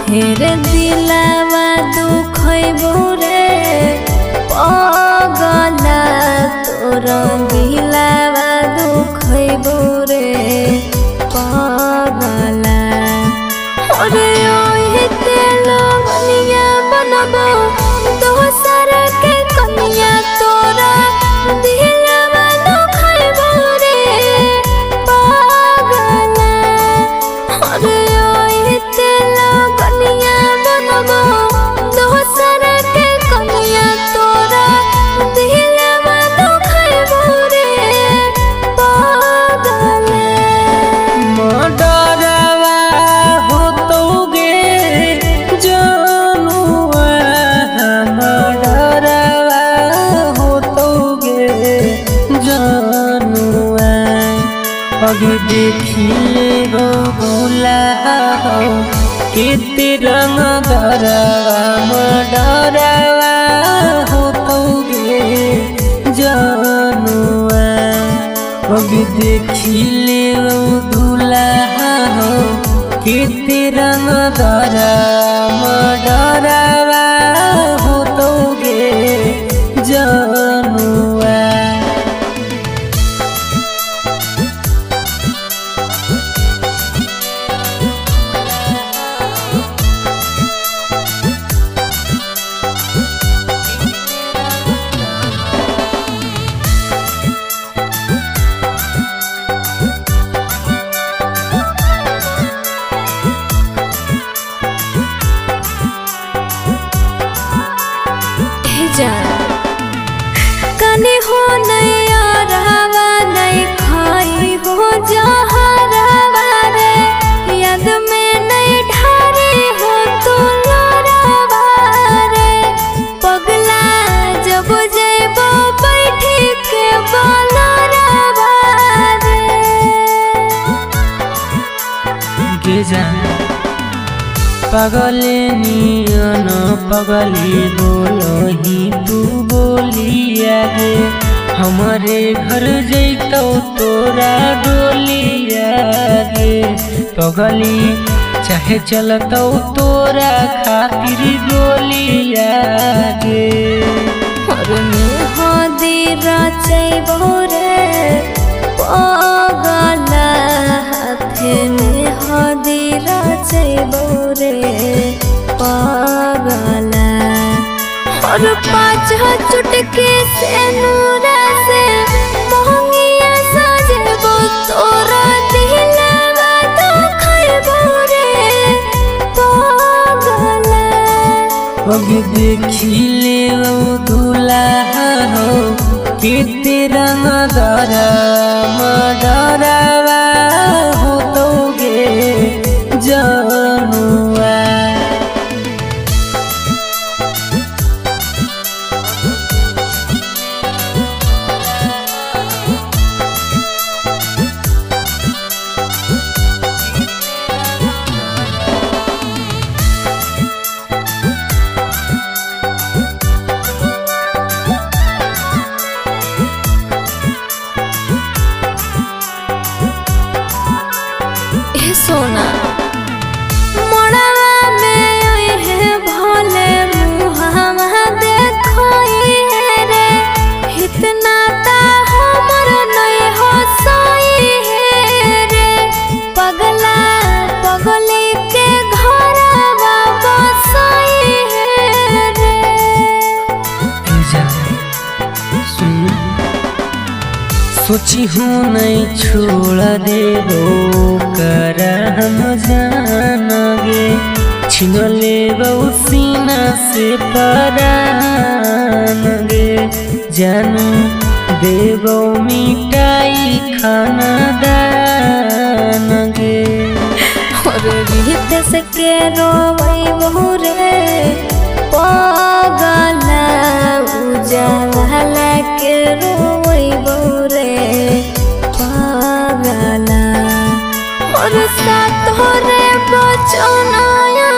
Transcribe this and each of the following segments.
हेरे दिलावा दुख रे पगला तोर दिलावा दुख रे पगला अरे ओहिते लगनिया बनबो दोसर के कनिया तोरा दिलावा दुख रे पगला अरे ओहिते लगनिया बनबो दोसर के कनिया तोरा दिलावा दुख रे पगला मडरवा होतोगे जनुआ मडरवा होतोगे जनुआ अगे देखिए गो गुला कितने रंग दरवा मडरवा होतोगे जनुआ अगे देखिले दुल्हा हो कितने रंग डरावा होतोगे जनुआ कने हो नया रहवा नहीं खाई हो जहरवा रे याद में नहीं ढारे हो तो लरवा रे पगला जब जेबो बैठी के बलरवा रे पगले नियन पगली बोलही तू बोलिया गे हमारे घर जैतो तोरा डोलिया गे पगली चाहे चलतो तोरा खातिर डोलिया गे रचैबो रे पगला हाथे में हदी रचैबो रे पगला और पाँच चुटकी से नूरा से मोहंगिया सजेबो तोरा दिलवा दुखैबो रे पगला अगे देखिले दुल्हा हो कितने रंग डरावा होतोगे जनुआ सोना मोड़वा में है भोले मुहावा देखो रे इतना ता हमर नहीं हो सोई है रे पगला पगली के घरवा बसई है रे सोची हूँ नहीं छोड़ दे रो कर हम जाना छीन ले सीना से परान गे जानू देवो मिठाई खाना दान गे और रीत से के रोवई बहुरे पागला उजाला के रोवई बहुरे पागला और साथ रे बचनाया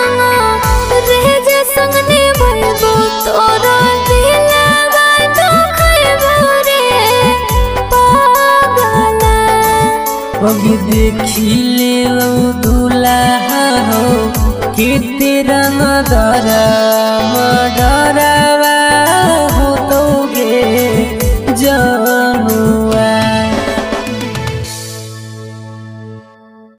रे जे संग निभैबो तोरा दिलवा दुखैबो रे पागला अभी देखी ले दुल्हा हो कि तेरा मदरा